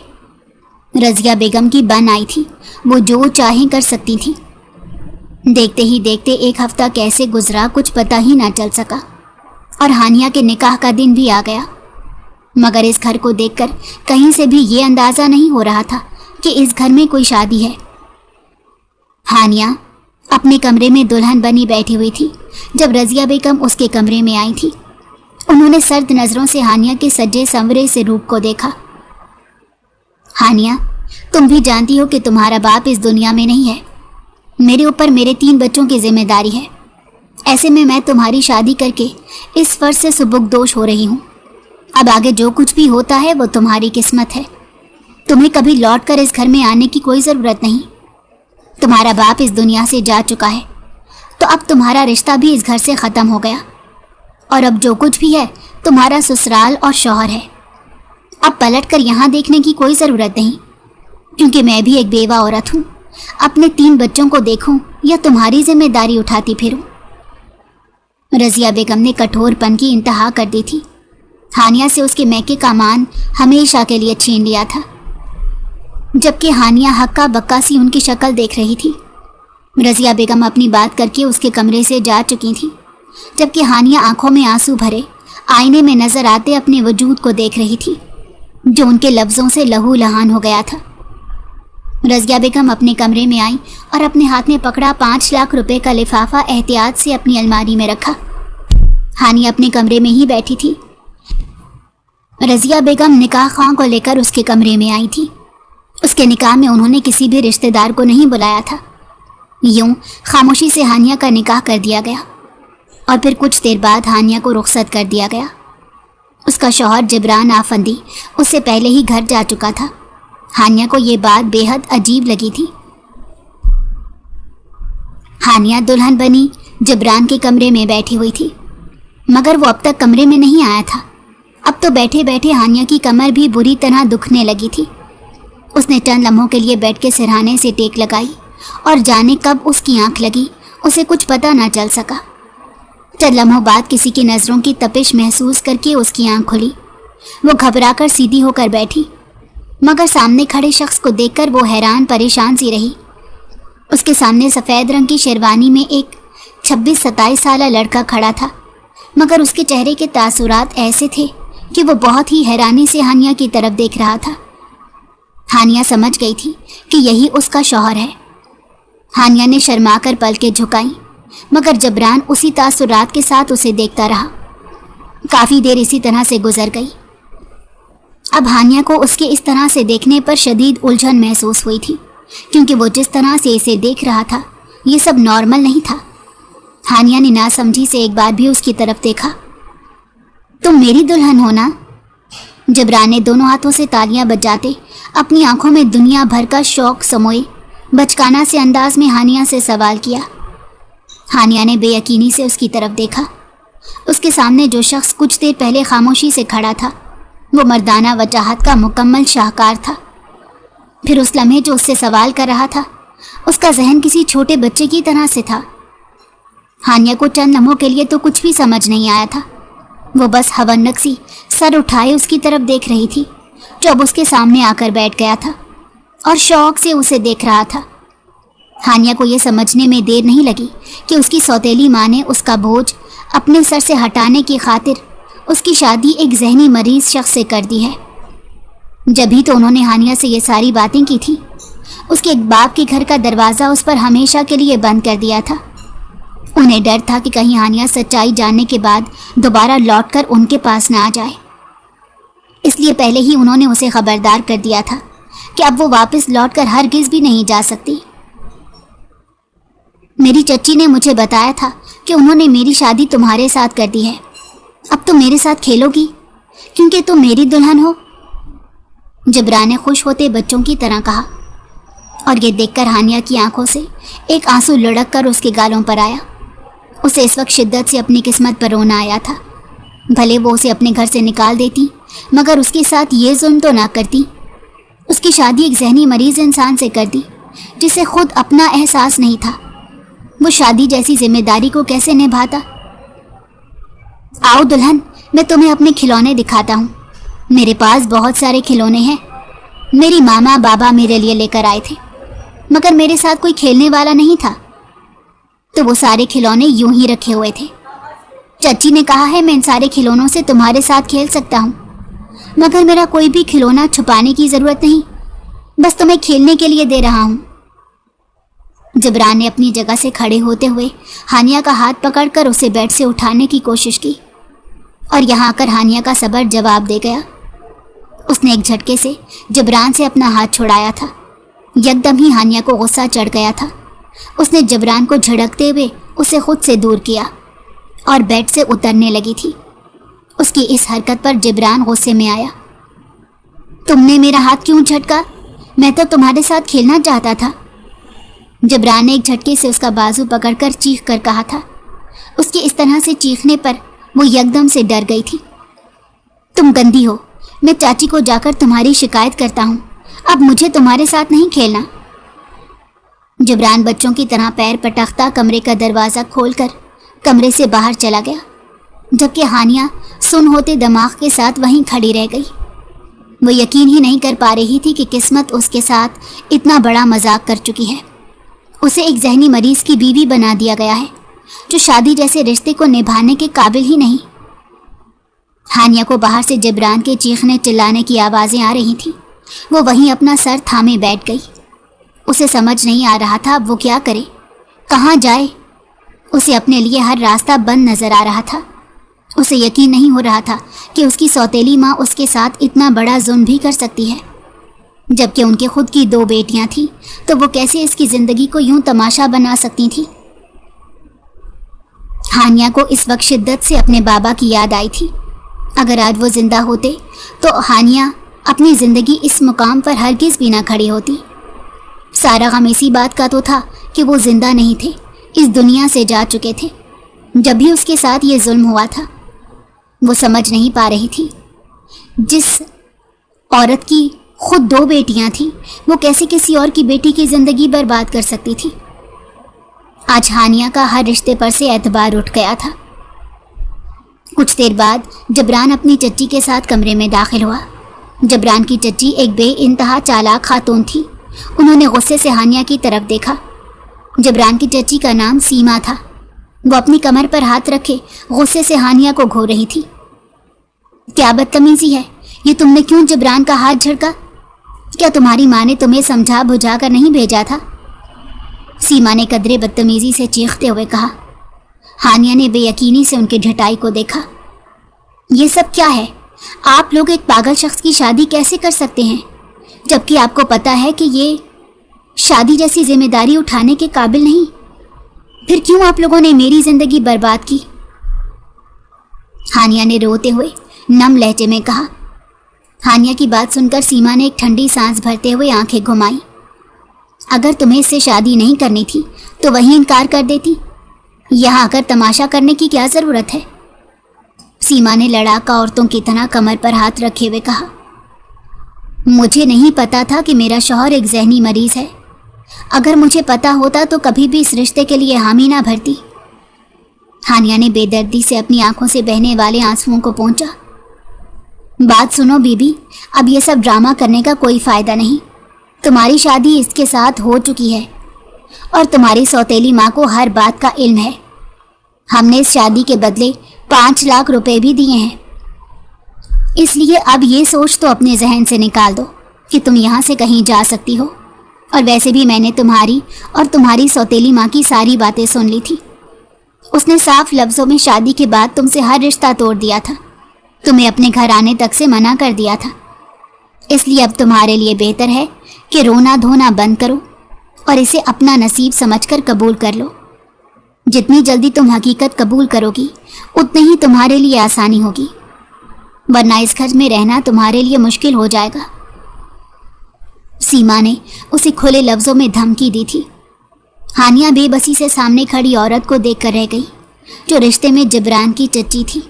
रज़िया बेगम की बन आई थी, वो जो चाहे कर सकती थी। देखते ही देखते एक हफ्ता कैसे गुजरा कुछ पता ही ना चल सका और हानिया के निकाह का दिन भी आ गया। मगर इस घर को देखकर कहीं से भी ये अंदाज़ा नहीं हो रहा था कि इस घर में कोई शादी है। हानिया अपने कमरे में दुल्हन बनी बैठी हुई थी जब रज़िया बेगम उसके कमरे में आई थी। उन्होंने सर्द नज़रों से हानिया के सजे संवरे से रूप को देखा। हानिया, तुम भी जानती हो कि तुम्हारा बाप इस दुनिया में नहीं है। मेरे ऊपर मेरे 3 बच्चों की जिम्मेदारी है। ऐसे में मैं तुम्हारी शादी करके इस फर्ज से सुबुकदोश हो रही हूँ। अब आगे जो कुछ भी होता है वो तुम्हारी किस्मत है। तुम्हें कभी लौट कर इस घर में आने की कोई ज़रूरत नहीं। तुम्हारा बाप इस दुनिया से जा चुका है तो अब तुम्हारा रिश्ता भी इस घर से ख़त्म हो गया और अब जो कुछ भी है तुम्हारा ससुराल और शौहर है। अब पलट कर यहाँ देखने की कोई ज़रूरत नहीं, क्योंकि मैं भी एक बेवा औरत हूँ। अपने 3 बच्चों को देखूं या तुम्हारी जिम्मेदारी उठाती फिरूं। रज़िया बेगम ने कठोरपन की इंतहा कर दी थी। हानिया से उसके मैके का मान हमेशा के लिए छीन लिया था। جبکہ ہانیہ ہکا بکا سی ان کی شکل دیکھ رہی تھی۔ رضیہ بیگم اپنی بات کر کے اس کے کمرے سے جا چکی تھی، جبکہ ہانیہ آنکھوں میں آنسو بھرے آئینے میں نظر آتے اپنے وجود کو دیکھ رہی تھی، جو ان کے لفظوں سے لہو لہان ہو گیا تھا۔ رضیہ بیگم اپنے کمرے میں آئی اور اپنے ہاتھ میں پکڑا 5 لاکھ روپے کا لفافہ احتیاط سے اپنی الماری میں رکھا۔ ہانیہ اپنے کمرے میں ہی بیٹھی تھی۔ رضیہ بیگم نکاح خواہ کو لے کر اس کے کمرے میں آئی تھی۔ اس کے نکاح میں انہوں نے کسی بھی رشتہ دار کو نہیں بلایا تھا۔ یوں خاموشی سے ہانیہ کا نکاح کر دیا گیا اور پھر کچھ دیر بعد ہانیہ کو رخصت کر دیا گیا۔ اس کا شوہر جبران آفندی اس سے پہلے ہی گھر جا چکا تھا۔ ہانیہ کو یہ بات بے حد عجیب لگی تھی۔ ہانیہ دلہن بنی جبران کے کمرے میں بیٹھی ہوئی تھی، مگر وہ اب تک کمرے میں نہیں آیا تھا۔ اب تو بیٹھے بیٹھے ہانیہ کی کمر بھی بری طرح دکھنے لگی تھی۔ اس نے چند لمحوں کے لیے بیڈ کے سرہانے سے ٹیک لگائی اور جانے کب اس کی آنکھ لگی اسے کچھ پتہ نہ چل سکا۔ چند لمحوں بعد کسی کی نظروں کی تپش محسوس کر کے اس کی آنکھ کھلی۔ وہ گھبرا کر سیدھی ہو کر بیٹھی، مگر سامنے کھڑے شخص کو دیکھ کر وہ حیران پریشان سی رہی۔ اس کے سامنے سفید رنگ کی شیروانی میں ایک 26-27 سالہ لڑکا کھڑا تھا، مگر اس کے چہرے کے تاثرات ایسے تھے کہ وہ بہت ہی حیرانی سے ہانیہ کی طرف دیکھ رہا تھا۔ ہانیہ سمجھ گئی تھی کہ یہی اس کا شوہر ہے۔ ہانیہ نے شرما کر پلکیں جھکائیں، مگر جبران اسی تاثرات کے ساتھ اسے دیکھتا رہا۔ کافی دیر اسی طرح سے گزر گئی۔ اب ہانیہ کو اس کے اس طرح سے دیکھنے پر شدید الجھن محسوس ہوئی تھی، کیونکہ وہ جس طرح سے اسے دیکھ رہا تھا یہ سب نارمل نہیں تھا۔ ہانیہ نے ناسمجھی سے ایک بار بھی اس کی طرف دیکھا۔ تم میری دلہن ہو نا؟ جبران نے دونوں ہاتھوں سے تالیاں بجاتے اپنی آنکھوں میں دنیا بھر کا شوق سموئے بچکانہ سے انداز میں ہانیہ سے سوال کیا۔ ہانیہ نے بے یقینی سے اس کی طرف دیکھا۔ اس کے سامنے جو شخص کچھ دیر پہلے خاموشی سے کھڑا تھا وہ مردانہ وجاہت کا مکمل شاہکار تھا۔ پھر اس لمحے جو اس سے سوال کر رہا تھا اس کا ذہن کسی چھوٹے بچے کی طرح سے تھا۔ ہانیہ کو چند لمحوں کے لیے تو کچھ بھی سمجھ نہیں آیا تھا۔ وہ بس ہونک سی سر اٹھائے اس کی طرف دیکھ رہی تھی، جو اب اس کے سامنے آ کر بیٹھ گیا تھا اور شوق سے اسے دیکھ رہا تھا۔ ہانیہ کو یہ سمجھنے میں دیر نہیں لگی کہ اس کی سوتیلی ماں نے اس کا بوجھ اپنے سر سے ہٹانے کی خاطر اس کی شادی ایک ذہنی مریض شخص سے کر دی ہے۔ جبھی تو انہوں نے ہانیہ سے یہ ساری باتیں کی تھی۔ اس کے ایک باپ کے گھر کا دروازہ اس پر ہمیشہ کے لیے بند کر دیا تھا۔ انہیں ڈر تھا کہ کہیں ہانیہ سچائی جاننے کے بعد دوبارہ لوٹ کر ان کے پاس نہ آ جائے، اس لیے پہلے ہی انہوں نے اسے خبردار کر دیا تھا کہ اب وہ واپس لوٹ کر ہرگز بھی نہیں جا سکتی۔ میری چچی نے مجھے بتایا تھا کہ انہوں نے میری شادی تمہارے ساتھ کر دی ہے۔ اب تم میرے ساتھ کھیلو گی کیونکہ تم میری دلہن ہو، جبران نے خوش ہوتے بچوں کی طرح کہا، اور یہ دیکھ کر ہانیہ کی آنکھوں سے ایک آنسو لڑک کر اس کے گالوں پر آیا۔ اسے اس وقت شدت سے اپنی قسمت پر رونا آیا تھا۔ بھلے وہ اسے اپنے گھر سے نکال دیتی مگر اس کے ساتھ یہ ظلم تو نہ کرتی۔ اس کی شادی ایک ذہنی مریض انسان سے کر دی جسے خود اپنا احساس نہیں تھا۔ وہ شادی جیسی ذمہ داری کو کیسے نبھاتا؟ آؤ دلہن، میں تمہیں اپنے کھلونے دکھاتا ہوں۔ میرے پاس بہت سارے کھلونے ہیں۔ میری ماما بابا میرے لیے لے کر آئے تھے، مگر میرے ساتھ کوئی کھیلنے والا نہیں تھا، تو وہ سارے کھلونے یوں ہی رکھے ہوئے تھے۔ چچی نے کہا ہے میں ان سارے کھلونوں سے تمہارے ساتھ کھیل سکتا ہوں، مگر میرا کوئی بھی کھلونا چھپانے کی ضرورت نہیں، بس تمہیں کھیلنے کے لیے دے رہا ہوں۔ جبران نے اپنی جگہ سے کھڑے ہوتے ہوئے ہانیہ کا ہاتھ پکڑ کر اسے بیڈ سے اٹھانے کی کوشش کی، اور یہاں آ کر ہانیہ کا صبر جواب دے گیا۔ اس نے ایک جھٹکے سے جبران سے اپنا ہاتھ چھڑایا تھا۔ یکدم ہی ہانیہ کو غصہ چڑھ گیا تھا۔ اس نے جبران کو جھڑکتے ہوئے اسے خود سے دور کیا اور بیڈ سے اترنے لگی تھی۔ اس کی اس حرکت پر جبران غصے میں آیا۔ تم نے میرا ہاتھ کیوں جھٹکا؟ میں تو تمہارے ساتھ کھیلنا چاہتا تھا۔ جبران نے ایک جھٹکے سے اس کا بازو پکڑ کر چیخ کر کہا تھا۔ اس کے اس طرح سے چیخنے پر وہ یکدم سے ڈر گئی تھی۔ تم گندی ہو، میں چاچی کو جا کر تمہاری شکایت کرتا ہوں، اب مجھے تمہارے ساتھ نہیں کھیلنا۔ جبران بچوں کی طرح پیر پٹختا کمرے کا دروازہ کھول کر کمرے سے باہر چلا گیا، جبکہ ہانیہ سن ہوتے دماغ کے ساتھ وہیں کھڑی رہ گئی۔ وہ یقین ہی نہیں کر پا رہی تھی کہ قسمت اس کے ساتھ اتنا بڑا مذاق کر چکی ہے۔ اسے ایک ذہنی مریض کی بیوی بنا دیا گیا ہے جو شادی جیسے رشتے کو نبھانے کے قابل ہی نہیں۔ ہانیہ کو باہر سے جبران کے چیخنے چلانے کی آوازیں آ رہی تھیں۔ وہ وہیں اپنا سر تھامے بیٹھ گئی۔ اسے سمجھ نہیں آ رہا تھا اب وہ کیا کرے، کہاں جائے۔ اسے اپنے لیے ہر راستہ بند نظر آ رہا تھا۔ اسے یقین نہیں ہو رہا تھا کہ اس کی سوتیلی ماں اس کے ساتھ اتنا بڑا ظلم بھی کر سکتی ہے، جبکہ ان کے خود کی 2 بیٹیاں تھیں تو وہ کیسے اس کی زندگی کو یوں تماشا بنا سکتی تھیں۔ ہانیہ کو اس وقت شدت سے اپنے بابا کی یاد آئی تھی۔ اگر آج وہ زندہ ہوتے تو ہانیہ اپنی زندگی اس مقام پر ہرگز بھی نہ کھڑی ہوتی۔ سارا غم اسی بات کا تو تھا کہ وہ زندہ نہیں تھے، اس دنیا سے جا چکے تھے جب بھی اس کے ساتھ یہ ظلم ہوا تھا۔ وہ سمجھ نہیں پا رہی تھی جس عورت کی خود 2 بیٹیاں تھیں وہ کیسے کسی اور کی بیٹی کی زندگی برباد کر سکتی تھی۔ آج ہانیہ کا ہر رشتے پر سے اعتبار اٹھ گیا تھا۔ کچھ دیر بعد جبران اپنی چچی کے ساتھ کمرے میں داخل ہوا۔ جبران کی چچی ایک بے انتہا چالاک خاتون تھی۔ انہوں نے غصے سے ہانیہ کی طرف دیکھا۔ جبران کی چچی کا نام سیما تھا۔ وہ اپنی کمر پر ہاتھ رکھے غصے سے ہانیہ کو گھور رہی تھی۔ کیا بدتمیزی ہے یہ، تم نے کیوں جبران کا ہاتھ جھڑکا؟ کیا تمہاری ماں نے تمہیں سمجھا بجھا کر نہیں بھیجا تھا؟ سیما نے قدرے بدتمیزی سے چیختے ہوئے کہا۔ ہانیہ نے بے یقینی سے ان کی ڈھٹائی کو دیکھا۔ یہ سب کیا ہے؟ آپ لوگ ایک پاگل شخص کی شادی کیسے کر سکتے ہیں جبکہ آپ کو پتہ ہے کہ یہ شادی جیسی ذمہ داری اٹھانے کے قابل نہیں؟ پھر کیوں آپ لوگوں نے میری زندگی برباد کی؟ ہانیہ نے روتے ہوئے نم لہجے میں کہا۔ ہانیہ کی بات سن کر سیما نے ایک ٹھنڈی سانس بھرتے ہوئے آنکھیں گھمائیں۔ اگر تمہیں اس سے شادی نہیں کرنی تھی تو وہیں انکار کر دیتی، یہاں آ کر تماشا کرنے کی کیا ضرورت ہے؟ سیما نے لڑاکا عورتوں کی طرح کمر پر ہاتھ رکھے ہوئے کہا۔ مجھے نہیں پتا تھا کہ میرا شوہر ایک ذہنی مریض ہے۔ اگر مجھے پتا ہوتا تو کبھی بھی اس رشتے کے لیے حامی نہ بھرتی۔ ہانیہ نے بے دردی سے اپنی آنکھوں سے بہنے والے آنسوؤں کو پونچھا۔ بات سنو بی بی، اب یہ سب ڈرامہ کرنے کا کوئی فائدہ نہیں۔ تمہاری شادی اس کے ساتھ ہو چکی ہے اور تمہاری سوتیلی ماں کو ہر بات کا علم ہے۔ ہم نے اس شادی کے بدلے 5 لاکھ روپے بھی دیے ہیں۔ اس لیے اب یہ سوچ تو اپنے ذہن سے نکال دو کہ تم یہاں سے کہیں جا سکتی ہو۔ اور ویسے بھی میں نے تمہاری اور تمہاری سوتیلی ماں کی ساری باتیں سن لی تھی۔ اس نے صاف لفظوں میں شادی کے بعد تم سے ہر رشتہ توڑ دیا تھا، تمہیں اپنے گھر آنے تک سے منع کر دیا تھا۔ اس لیے اب تمہارے لیے بہتر ہے کہ رونا دھونا بند کرو اور اسے اپنا نصیب سمجھ کر قبول کر لو۔ جتنی جلدی تم حقیقت قبول کرو گی اتنی ہی تمہارے لیے آسانی ہوگی، ورنہ اس گھر میں رہنا تمہارے لیے مشکل ہو جائے گا۔ سیما نے اسے کھلے لفظوں میں دھمکی دی تھی۔ ہانیہ بے بسی سے سامنے کھڑی عورت کو دیکھ کر رہ گئی جو رشتے میں جبران کی چچی تھی،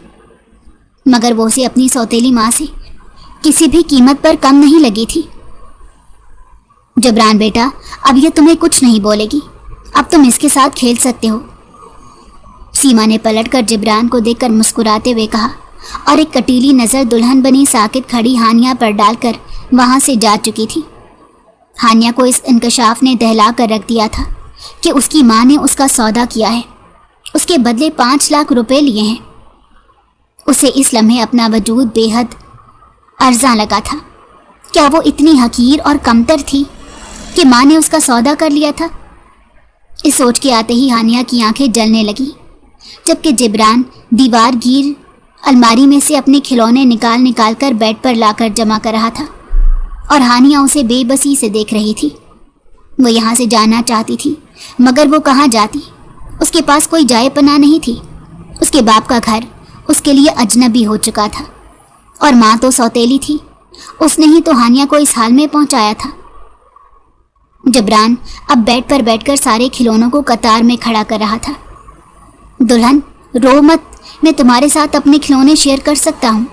مگر وہ اسے اپنی سوتیلی ماں سے کسی بھی قیمت پر کم نہیں لگی تھی۔ جبران بیٹا، اب یہ تمہیں کچھ نہیں بولے گی، اب تم اس کے ساتھ کھیل سکتے ہو۔ سیما نے پلٹ کر جبران کو دیکھ کر مسکراتے ہوئے کہا اور ایک کٹیلی نظر دلہن بنی ساکت کھڑی ہانیہ پر ڈال کر وہاں سے جا چکی تھی۔ ہانیہ کو اس انکشاف نے دہلا کر رکھ دیا تھا کہ اس کی ماں نے اس کا سودا کیا ہے، اس کے بدلے 5 لاکھ روپے لیے ہیں۔ اسے اس لمحے اپنا وجود بے حد ارزاں لگا تھا۔ کیا وہ اتنی حقیر اور کمتر تھی کہ ماں نے اس کا سودا کر لیا تھا؟ اس سوچ کے آتے ہی ہانیہ کی آنکھیں جلنے لگیں، جبکہ جبران دیوار گیر الماری میں سے اپنے کھلونے نکال کر بیڈ پر لا کر جمع کر رہا تھا اور ہانیہ اسے بے بسی سے دیکھ رہی تھی۔ وہ یہاں سے جانا چاہتی تھی مگر وہ کہاں جاتی؟ اس کے پاس کوئی جائے پناہ نہیں تھی۔ اس کے باپ کا گھر اس کے لیے اجنبی ہو چکا تھا اور ماں تو سوتیلی تھی، اس نے ہی تو ہانیہ کو اس حال میں پہنچایا تھا۔ جبران اب بیڈ پر بیٹھ کر سارے کھلونوں کو قطار میں کھڑا کر رہا تھا۔ دلہن رو مت، میں تمہارے ساتھ اپنے کھلونے شیئر کر سکتا ہوں۔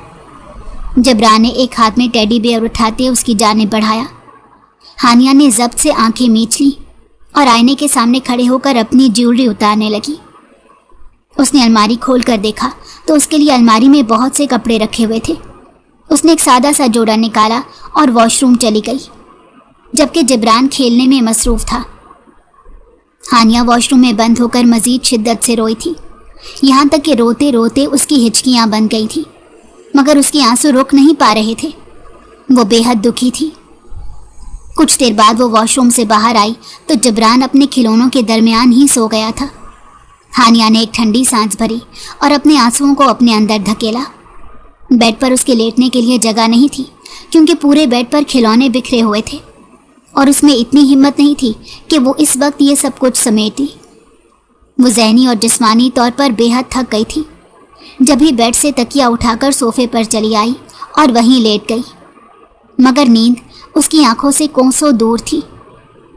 جبران نے ایک ہاتھ میں ٹیڈی بیئر اٹھاتے اس کی جانب بڑھایا۔ ہانیہ نے ضبط سے آنکھیں میچ لیں اور آئینے کے سامنے کھڑے ہو کر اپنی جیولری اتارنے لگی۔ اس نے الماری کھول کر دیکھا تو اس کے لیے الماری میں بہت سے کپڑے رکھے ہوئے تھے۔ उसने एक सादा सा जोड़ा निकाला और वॉशरूम चली गई, जबकि जिब्रान खेलने में मसरूफ था। हानिया वॉशरूम में बंद होकर मजीद शिद्दत से रोई थी, यहाँ तक कि रोते रोते उसकी हिचकियाँ बन गई थी, मगर उसके आंसू रुक नहीं पा रहे थे। वो बेहद दुखी थी। कुछ देर बाद वो वॉशरूम से बाहर आई तो जिब्रान अपने खिलौनों के दरमियान ही सो गया था। हानिया ने एक ठंडी सांस भरी और अपने आंसुओं को अपने अंदर धकेला। बेड पर उसके लेटने के लिए जगह नहीं थी, क्योंकि पूरे बेड पर खिलौने बिखरे हुए थे और उसमें इतनी हिम्मत नहीं थी कि वो इस वक्त ये सब कुछ समेटे। वो ज़हनी और जिस्मानी तौर पर बेहद थक गई थी। जब ही बेड से तकिया उठाकर सोफे पर चली आई और वहीं लेट गई, मगर नींद उसकी आंखों से कोसों दूर थी।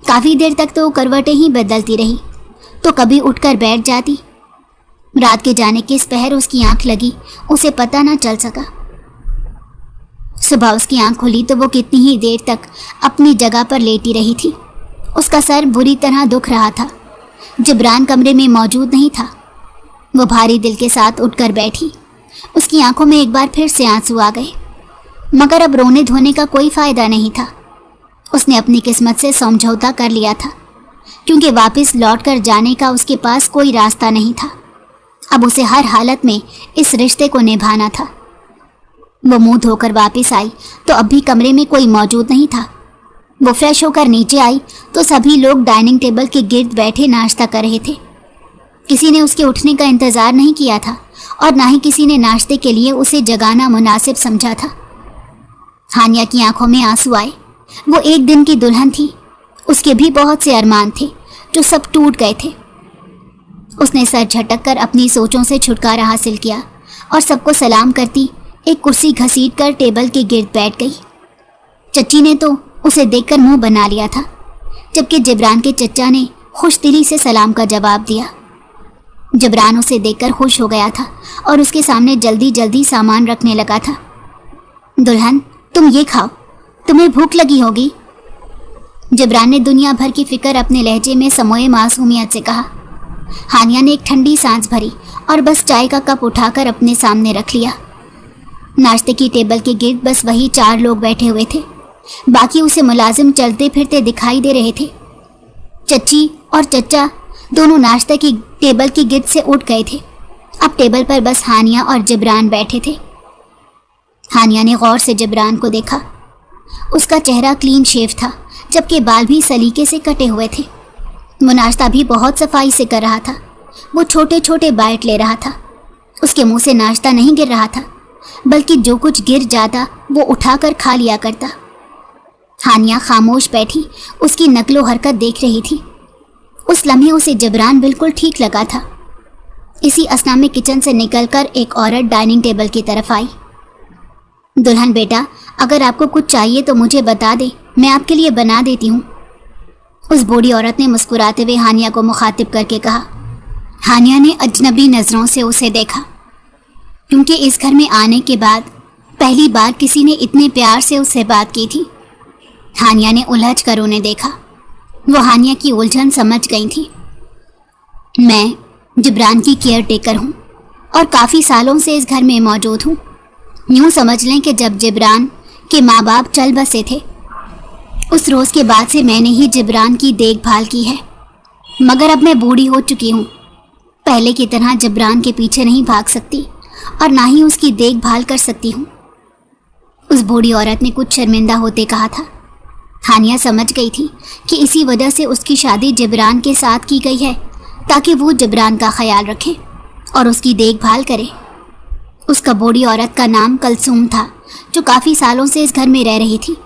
काफ़ी देर तक तो वो करवटें ही बदलती रही, तो कभी उठकर बैठ जाती। रात के जाने के इस पहर उसकी आंख लगी, उसे पता न चल सका। सुबह उसकी आंख खुली तो वो कितनी ही देर तक अपनी जगह पर लेटी रही थी। उसका सर बुरी तरह दुख रहा था। जिब्रान कमरे में मौजूद नहीं था। वो भारी दिल के साथ उठकर बैठी। उसकी आंखों में एक बार फिर से आंसू आ गए, मगर अब रोने धोने का कोई फ़ायदा नहीं था। उसने अपनी किस्मत से समझौता कर लिया था, क्योंकि वापस लौट कर जाने का उसके पास कोई रास्ता नहीं था। अब उसे हर हालत में इस रिश्ते को निभाना था। वो मुंह धोकर वापस आई तो अब भी कमरे में कोई मौजूद नहीं था। वो फ्रेश होकर नीचे आई तो सभी लोग डाइनिंग टेबल के गिर्द बैठे नाश्ता कर रहे थे। किसी ने उसके उठने का इंतज़ार नहीं किया था और ना ही किसी ने नाश्ते के लिए उसे जगाना मुनासिब समझा था। हानिया की आंखों में आंसू आए। वो एक दिन की दुल्हन थी। उसके भी बहुत से अरमान थे जो सब टूट गए थे। उसने सर झटक कर अपनी सोचों से छुटकारा हासिल किया और सबको सलाम करती एक कुर्सी घसीट कर टेबल के गिर्द बैठ गई। चच्ची ने तो उसे देखकर मुंह बना लिया था, जबकि जिब्रान के चचा ने खुश दिली से सलाम का जवाब दिया। जिब्रान उसे देखकर खुश हो गया था और उसके सामने जल्दी जल्दी सामान रखने लगा था। दुल्हन, तुम ये खाओ, तुम्हें भूख लगी होगी। जिब्रान ने दुनिया भर की फिक्र अपने लहजे में समोए मासूमियत से कहा। हानिया ने एक ठंडी सांस भरी और बस चाय का कप उठाकर अपने सामने रख लिया। नाश्ते की टेबल के गिर्द बस वही 4 लोग बैठे हुए थे। बाकी उसे मुलाजिम चलते फिरते दिखाई दे रहे थे। चच्ची और चचा दोनों नाश्ते की टेबल की गिर्द से उठ गए थे। अब टेबल पर बस हानिया और जिब्रान बैठे थे। हानिया ने गौर से जिब्रान को देखा। उसका चेहरा क्लीन शेव था, जबकि बाल भी सलीके से कटे हुए थे। वो नाश्ता भी बहुत सफाई से कर रहा था। वो छोटे छोटे बाइट ले रहा था। उसके मुंह से नाश्ता नहीं गिर रहा था, बल्कि जो कुछ गिर जाता वो उठाकर खा लिया करता। हानिया खामोश बैठी उसकी नकलो हरकत देख रही थी। उस लम्हे उसे जिब्रान बिल्कुल ठीक लगा था। इसी असना में किचन से निकलकर एक औरत डाइनिंग टेबल की तरफ आई। दुल्हन बेटा, अगर आपको कुछ चाहिए तो मुझे बता दे, मैं आपके लिए बना देती हूँ। उस बूढ़ी औरत ने मुस्कुराते हुए हानिया को मुखातिब करके कहा। हानिया ने अजनबी नज़रों से उसे देखा, क्योंकि इस घर में आने के बाद पहली बार किसी ने इतने प्यार से उससे बात की थी। हानिया ने उलझ कर उन्हें देखा। वो हानिया की उलझन समझ गई थी। मैं जिब्रान की केयर टेकर हूँ और काफ़ी सालों से इस घर में मौजूद हूँ। यूँ समझ लें कि जब जिब्रान के माँ बाप चल बसे थे, उस रोज़ के बाद से मैंने ही जिब्रान की देखभाल की है। मगर अब मैं बूढ़ी हो चुकी हूँ। पहले की तरह जिब्रान के पीछे नहीं भाग सकती और ना ही उसकी देखभाल कर सकती हूँ। उस बूढ़ी औरत ने कुछ शर्मिंदा होते कहा था। हानिया समझ गई थी कि इसी वजह से उसकी शादी जिब्रान के साथ की गई है, ताकि वो जिब्रान का ख्याल रखे और उसकी देखभाल करे। उसका बूढ़ी औरत का नाम कलसूम था, जो काफ़ी सालों से इस घर में रह रही थी।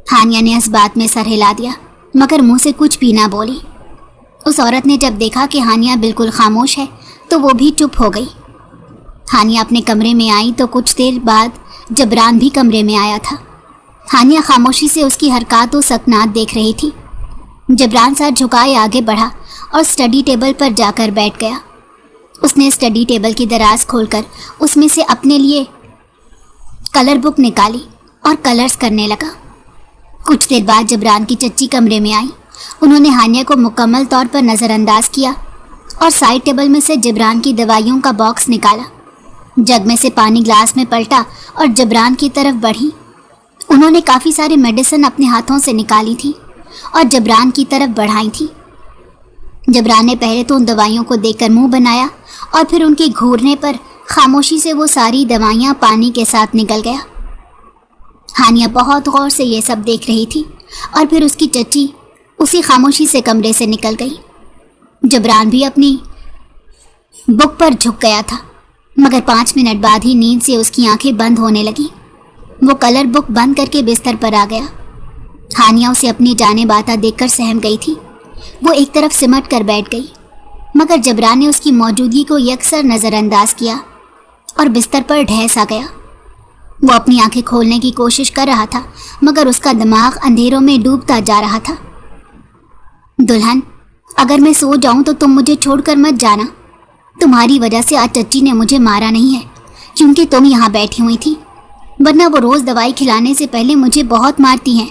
हानिया ने इस बात में सर हिला दिया, मगर मुंह से कुछ भी ना बोली। उस औरत ने जब देखा कि हानिया बिल्कुल खामोश है तो वो भी चुप हो गई। हानिया अपने कमरे में आई तो कुछ देर बाद जिब्रान भी कमरे में आया था। हानिया खामोशी से उसकी हरकत व सकनात देख रही थी। जिब्रान सर झुकाए आगे बढ़ा और स्टडी टेबल पर जाकर बैठ गया। उसने स्टडी टेबल की दराज खोलकर उसमें से अपने लिए कलर बुक निकाली और कलर्स करने लगा। कुछ देर बाद जिब्रान की चच्ची कमरे में आई। उन्होंने हानिया को मुकम्मल तौर पर नज़रअंदाज किया और साइड टेबल में से जिब्रान की दवाइयों का बॉक्स निकाला। जग में से पानी ग्लास में पलटा और जबरान की तरफ बढ़ी। उन्होंने काफ़ी सारी मेडिसिन अपने हाथों से निकाली थी और जबरान की तरफ बढ़ाई थी। जबरान ने पहले तो उन दवाइयों को देखकर मुंह बनाया और फिर उनके घूरने पर खामोशी से वो सारी दवाइयाँ पानी के साथ निकल गया। हानिया बहुत गौर से ये सब देख रही थी और फिर उसकी चच्ची उसी खामोशी से कमरे से निकल गई। जबरान भी अपनी बुक पर झुक गया था, मगर 5 मिनट बाद ही नींद से उसकी आंखें बंद होने लगी। वो कलर बुक बंद करके बिस्तर पर आ गया। हानिया उसे अपनी जाने बाता देखकर सहम गई थी। वो एक तरफ सिमट कर बैठ गई, मगर जबरान ने उसकी मौजूदगी को यकसर नज़रअंदाज किया और बिस्तर पर ढह सा गया। वो अपनी आंखें खोलने की कोशिश कर रहा था, मगर उसका दिमाग अंधेरों में डूबता जा रहा था। दुल्हन, अगर मैं सो जाऊं तो तुम मुझे छोड़कर मत जाना। तुम्हारी वजह से आज चच्ची ने मुझे मारा नहीं है, क्योंकि तुम यहाँ बैठी हुई थी, वरना वो रोज़ दवाई खिलाने से पहले मुझे बहुत मारती हैं।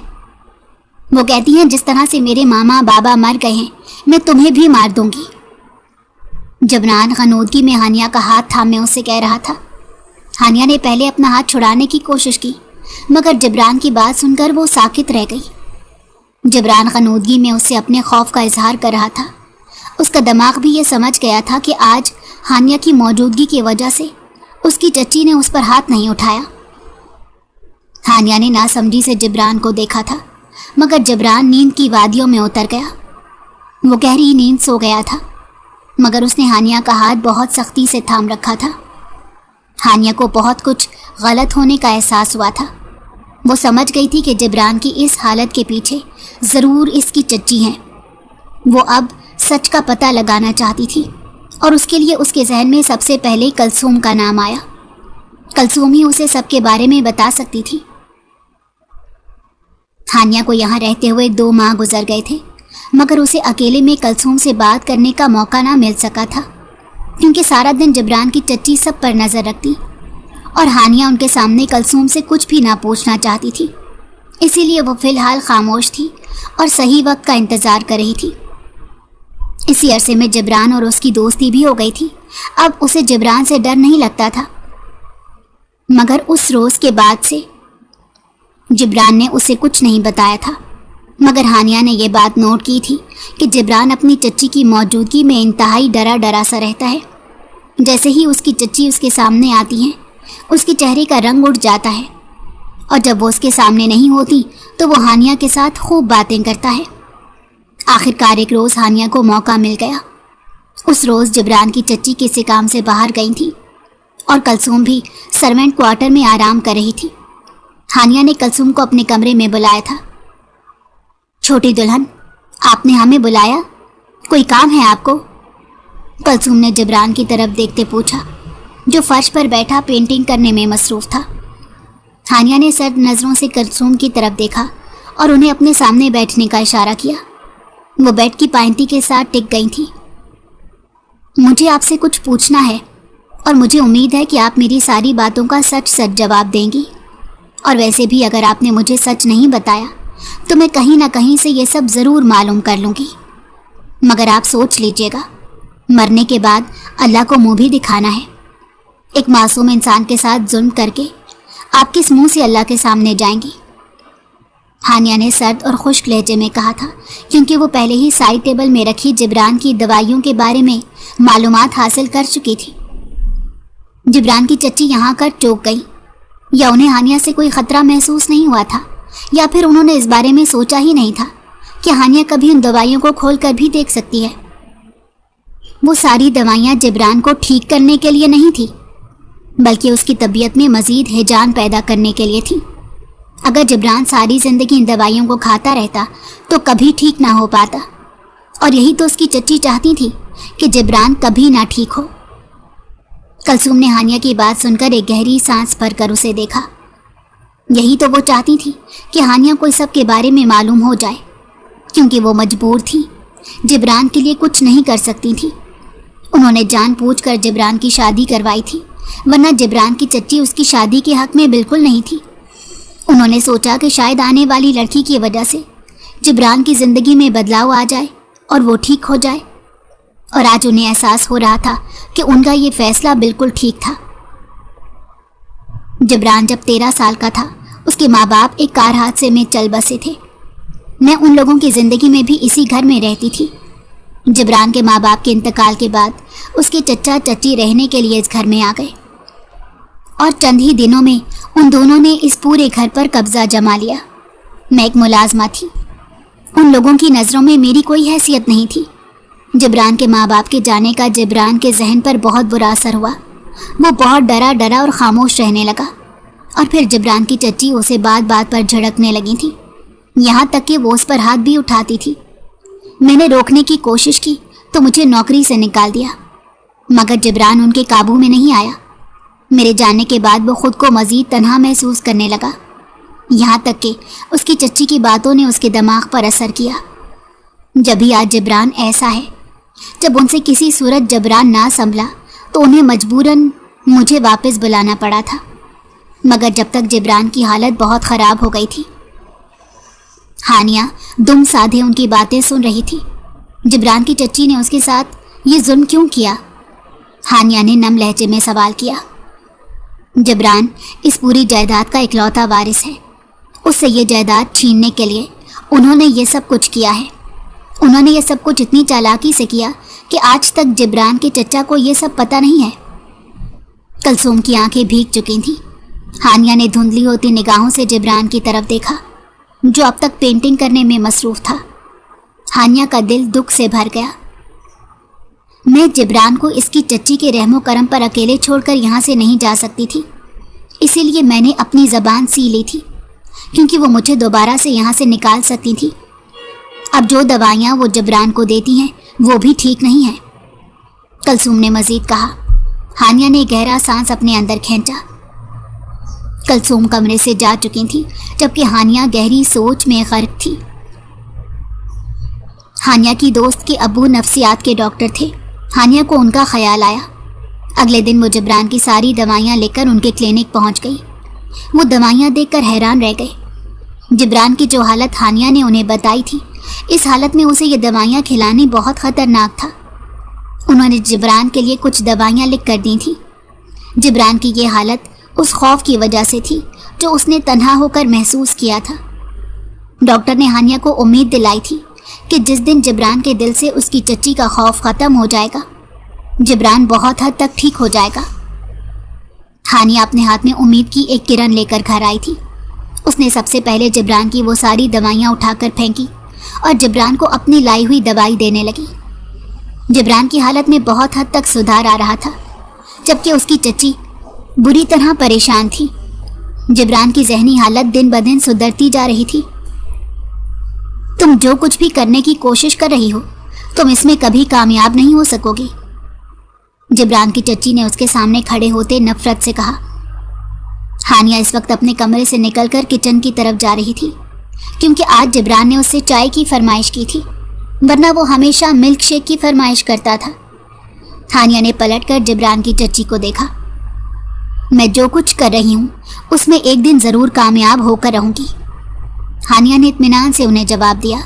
वो कहती हैं जिस तरह से मेरे मामा बाबा मर गए हैं, मैं तुम्हें भी मार दूंगी। जबरान गनूदगी में हानिया का हाथ थामे उससे कह रहा था। हानिया ने पहले अपना हाथ छुड़ाने की कोशिश की, मगर जबरान की बात सुनकर वो साकित रह गई। जबरान गनूदगी में उससे अपने खौफ का इजहार कर रहा था। उसका दिमाग भी ये समझ गया था कि आज हानिया की मौजूदगी की वजह से उसकी चच्ची ने उस पर हाथ नहीं उठाया। हानिया ने नासमझी से जबरान को देखा था, मगर जबरान नींद की वादियों में उतर गया। वो गहरी नींद सो गया था, मगर उसने हानिया का हाथ बहुत सख्ती से थाम रखा था। हानिया को बहुत कुछ गलत होने का एहसास हुआ था। वो समझ गई थी कि जबरान की इस हालत के पीछे ज़रूर इसकी चच्ची हैं। वो अब सच का पता लगाना चाहती थी और उसके लिए उसके जहन में सबसे पहले कलसूम का नाम आया। कलसूम ही उसे सबके बारे में बता सकती थी। हानिया को यहाँ रहते हुए 2 माह गुजर गए थे, मगर उसे अकेले में कलसूम से बात करने का मौका ना मिल सका था, क्योंकि सारा दिन जबरान की चच्ची सब पर नज़र रखती और हानिया उनके सामने कलसूम से कुछ भी ना पूछना चाहती थी। इसीलिए वो फ़िलहाल खामोश थी और सही वक्त का इंतज़ार कर रही थी। इसी अरसे में जबरान और उसकी दोस्ती भी हो गई थी। अब उसे जबरान से डर नहीं लगता था, मगर उस रोज़ के बाद से जबरान ने उसे कुछ नहीं बताया था। मगर हानिया ने यह बात नोट की थी कि जबरान अपनी चच्ची की मौजूदगी में इंतहाई डरा डरा सा रहता है। जैसे ही उसकी चच्ची उसके सामने आती हैं, उसके चेहरे का रंग उड़ जाता है, और जब वो उसके सामने नहीं होती तो वो हानिया के साथ खूब बातें करता है। आखिरकार एक रोज़ हानिया को मौका मिल गया। उस रोज़ जबरान की चच्ची किसी काम से बाहर गई थी और कलसूम भी सर्वेंट क्वार्टर में आराम कर रही थी। हानिया ने कलसूम को अपने कमरे में बुलाया था। छोटी दुल्हन, आपने हमें बुलाया, कोई काम है आपको? कलसूम ने जबरान की तरफ देखते पूछा, जो फर्श पर बैठा पेंटिंग करने में मसरूफ़ था। हानिया ने सर्द नज़रों से कलसूम की तरफ देखा और उन्हें अपने सामने बैठने का इशारा किया। वो बेड की पायंती के साथ टिक गई थी। मुझे आपसे कुछ पूछना है और मुझे उम्मीद है कि आप मेरी सारी बातों का सच सच जवाब देंगी। और वैसे भी अगर आपने मुझे सच नहीं बताया तो मैं कहीं ना कहीं से ये सब ज़रूर मालूम कर लूँगी। मगर आप सोच लीजिएगा, मरने के बाद अल्लाह को मुँह भी दिखाना है। एक मासूम इंसान के साथ जुल्म करके आप किस मुँह से अल्लाह के सामने जाएंगी? हानिया ने सर्द और खुश्क लहजे में कहा था, क्योंकि वो पहले ही साइड टेबल में रखी जबरान की दवाइयों के बारे में मालूमात हासिल कर चुकी थी। जबरान की चच्ची यहाँ कर चौंक गई। या उन्हें हानिया से कोई ख़तरा महसूस नहीं हुआ था, या फिर उन्होंने इस बारे में सोचा ही नहीं था कि हानिया कभी उन दवाइयों को खोल कर भी देख सकती है। वो सारी दवाइयाँ जबरान को ठीक करने के लिए नहीं थी, बल्कि उसकी तबीयत में मज़ीद हिजान पैदा करने के लिए थी। अगर जबरान सारी ज़िंदगी इन दवाइयों को खाता रहता तो कभी ठीक ना हो पाता, और यही तो उसकी चच्ची चाहती थी कि जबरान कभी ना ठीक हो। कलसूम ने हानिया की बात सुनकर एक गहरी सांस भरकर उसे देखा। यही तो वो चाहती थी कि हानिया को इस सब के बारे में मालूम हो जाए, क्योंकि वो मजबूर थी, जबरान के लिए कुछ नहीं कर सकती थी। उन्होंने जानबूझकर जबरान की शादी करवाई थी, वरना जबरान की चच्ची उसकी शादी के हक़ में बिल्कुल नहीं थी। उन्होंने सोचा कि शायद आने वाली लड़की की वजह से जबरान की ज़िंदगी में बदलाव आ जाए और वो ठीक हो जाए। और आज उन्हें एहसास हो रहा था कि उनका ये फ़ैसला बिल्कुल ठीक था। جبران جب 13 سال کا تھا اس کے ماں باپ ایک کار حادثے میں چل بسے تھے۔ میں ان لوگوں کی زندگی میں بھی اسی گھر میں رہتی تھی۔ جبران کے ماں باپ کے انتقال کے بعد اس کے چچا چچی رہنے کے لیے اس گھر میں آ گئے اور چند ہی دنوں میں ان دونوں نے اس پورے گھر پر قبضہ جما لیا۔ میں ایک ملازمہ تھی، ان لوگوں کی نظروں میں میری کوئی حیثیت نہیں تھی۔ جبران کے ماں باپ کے جانے کا جبران کے ذہن پر بہت برا اثر ہوا۔ وہ بہت ڈرا اور خاموش رہنے لگا، اور پھر جبران کی چچی اسے بات بات پر جھڑکنے لگی تھی، یہاں تک کہ وہ اس پر ہاتھ بھی اٹھاتی تھی۔ میں نے روکنے کی کوشش کی تو مجھے نوکری سے نکال دیا، مگر جبران ان کے قابو میں نہیں آیا۔ میرے جانے کے بعد وہ خود کو مزید تنہا محسوس کرنے لگا، یہاں تک کہ اس کی چچی کی باتوں نے اس کے دماغ پر اثر کیا۔ جب بھی آج جبران ایسا ہے، جب ان سے کسی صورت جبران نہ سنبھلا تو انہیں مجبوراً مجھے واپس بلانا پڑا تھا، مگر جب تک جبران کی حالت بہت خراب ہو گئی تھی۔ ہانیہ دم سادھے ان کی باتیں سن رہی تھی۔ جبران کی چچی نے اس کے ساتھ یہ ظلم کیوں کیا؟ ہانیہ نے نم لہجے میں سوال کیا۔ جبران اس پوری جائیداد کا اکلوتا وارث ہے، اس سے یہ جائیداد چھیننے کے لیے انہوں نے یہ سب کچھ کیا ہے۔ انہوں نے یہ سب کچھ اتنی چالاکی سے کیا کہ آج تک جبران کے چچا کو یہ سب پتہ نہیں ہے۔ کلثوم کی آنکھیں بھیگ چکی تھیں۔ ہانیہ نے دھندلی ہوتی نگاہوں سے جبران کی طرف دیکھا، جو اب تک پینٹنگ کرنے میں مصروف تھا۔ ہانیہ کا دل دکھ سے بھر گیا۔ میں جبران کو اس کی چچی کے رحم و کرم پر اکیلے چھوڑ کر یہاں سے نہیں جا سکتی تھی، اسی لیے میں نے اپنی زبان سی لی تھی، کیونکہ وہ مجھے دوبارہ سے یہاں سے نکال سکتی تھی۔ اب جو دوائیاں وہ جبران کو دیتی ہیں وہ بھی ٹھیک نہیں ہیں، کلثوم نے مزید کہا۔ ہانیہ نے گہرا سانس اپنے اندر کھینچا۔ کلثوم کمرے سے جا چکی تھی، جبکہ ہانیہ گہری سوچ میں غرق تھی۔ ہانیہ کی دوست کے ابو نفسیات کے ڈاکٹر تھے۔ ہانیہ کو ان کا خیال آیا۔ اگلے دن وہ جبران کی ساری دوائیاں لے کر ان کے کلینک پہنچ گئی۔ وہ دوائیاں دیکھ کر حیران رہ گئے۔ جبران کی جو حالت ہانیہ نے انہیں بتائی تھی، اس حالت میں اسے یہ دوائیاں کھلانی بہت خطرناک تھا۔ انہوں نے جبران کے لیے کچھ دوائیاں لکھ کر دی تھیں۔ جبران کی یہ حالت اس خوف کی وجہ سے تھی جو اس نے تنہا ہو کر محسوس کیا تھا۔ ڈاکٹر نے ہانیہ کو امید دلائی تھی کہ جس دن جبران کے دل سے اس کی چچی کا خوف ختم ہو جائے گا، جبران بہت حد تک ٹھیک ہو جائے گا۔ ہانیہ اپنے ہاتھ میں امید کی ایک کرن لے کر گھر آئی تھی۔ اس نے سب سے پہلے جبران کی وہ ساری دوائیاں اٹھا کر پھینکی اور جبران کو اپنی لائی ہوئی دوائی دینے لگی۔ جبران کی حالت میں بہت حد تک سدھار آ رہا تھا، جبکہ اس کی چچی بری طرح پریشان تھی۔ جبران کی ذہنی حالت دن بدن سدھرتی جا رہی تھی۔ تم جو کچھ بھی کرنے کی کوشش کر رہی ہو، تم اس میں کبھی کامیاب نہیں ہو سکو گی، جبران کی چچی نے اس کے سامنے کھڑے ہوتے نفرت سے کہا۔ ہانیہ اس وقت اپنے کمرے سے نکل کر کچن کی طرف جا رہی تھی، کیونکہ آج جبران نے اس سے چائے کی فرمائش کی تھی، ورنہ وہ ہمیشہ ملک شیک کی فرمائش کرتا تھا۔ ہانیہ نے پلٹ کر جبران کی چچی کو دیکھا۔ میں جو کچھ کر رہی ہوں اس میں ایک دن ضرور کامیاب ہو کر رہوں گی، ہانیہ نے اطمینان سے انہیں جواب دیا۔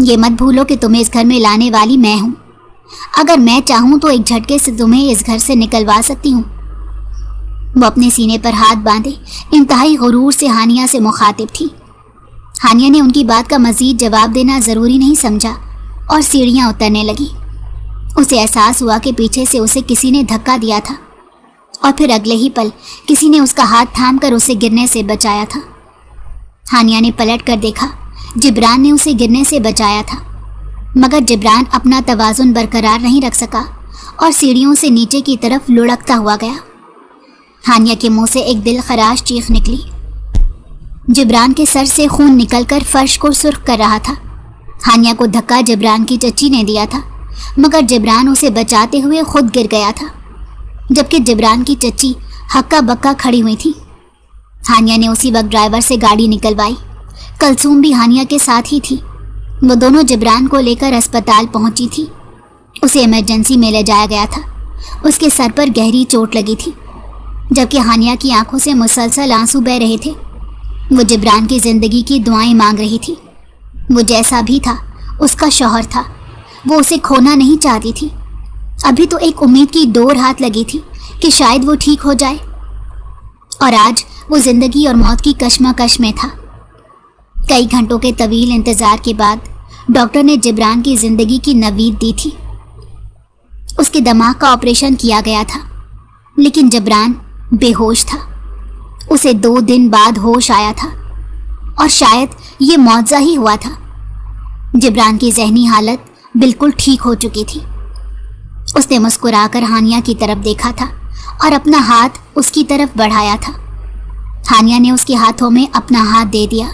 یہ مت بھولو کہ تمہیں اس گھر میں لانے والی میں ہوں، اگر میں چاہوں تو ایک جھٹکے سے تمہیں اس گھر سے نکلوا سکتی ہوں۔ وہ اپنے سینے پر ہاتھ باندھے انتہائی غرور سے ہانیہ سے مخاطب تھی۔ ہانیہ نے ان کی بات کا مزید جواب دینا ضروری نہیں سمجھا اور سیڑھیاں اترنے لگی۔ اسے احساس ہوا کہ پیچھے سے اسے کسی نے دھکا دیا تھا، اور پھر اگلے ہی پل کسی نے اس کا ہاتھ تھام کر اسے گرنے سے بچایا تھا۔ ہانیہ نے پلٹ کر دیکھا، جبران نے اسے گرنے سے بچایا تھا، مگر جبران اپنا توازن برقرار نہیں رکھ سکا اور سیڑھیوں سے نیچے کی طرف لڑکتا ہوا گیا۔ ہانیہ کے منہ سے ایک دل خراش چیخ نکلی۔ جبران کے سر سے خون نکل کر فرش کو سرخ کر رہا تھا۔ ہانیہ کو دھکا جبران کی چچی نے دیا تھا، مگر جبران اسے بچاتے ہوئے خود گر گیا تھا، جبکہ جبران کی چچی ہکا بکا کھڑی ہوئی تھی۔ ہانیہ نے اسی وقت ڈرائیور سے گاڑی نکلوائی۔ کلثوم بھی ہانیہ کے ساتھ ہی تھی۔ وہ دونوں جبران کو لے کر اسپتال پہنچی تھی۔ اسے ایمرجنسی میں لے جایا گیا تھا۔ اس کے سر پر گہری چوٹ لگی تھی، جبکہ ہانیہ کی آنکھوں سے مسلسل آنسو بہہ رہے تھے۔ وہ جبران کی زندگی کی دعائیں مانگ رہی تھی۔ وہ جیسا بھی تھا اس کا شوہر تھا، وہ اسے کھونا نہیں چاہتی تھی۔ ابھی تو ایک امید کی ڈور ہاتھ لگی تھی کہ شاید وہ ٹھیک ہو جائے۔ और आज वो जिंदगी और मौत की कश्मकश में था। कई घंटों के तवील इंतजार के बाद डॉक्टर ने जिब्रान की जिंदगी की नवीद दी थी। उसके दिमाग का ऑपरेशन किया गया था, लेकिन जिब्रान बेहोश था। उसे 2 दिन बाद होश आया था और शायद ये मुआवजा ही हुआ था। जिब्रान की जहनी हालत बिल्कुल ठीक हो चुकी थी। उसने मुस्कुराकर हानिया की तरफ देखा था और अपना हाथ उसकी तरफ बढ़ाया था। हानिया ने उसके हाथों में अपना हाथ दे दिया।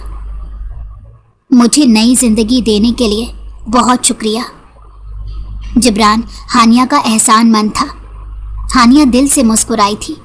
मुझे नई जिंदगी देने के लिए बहुत शुक्रिया। जिब्रान हानिया का एहसानमंद था। हानिया दिल से मुस्कुराई थी।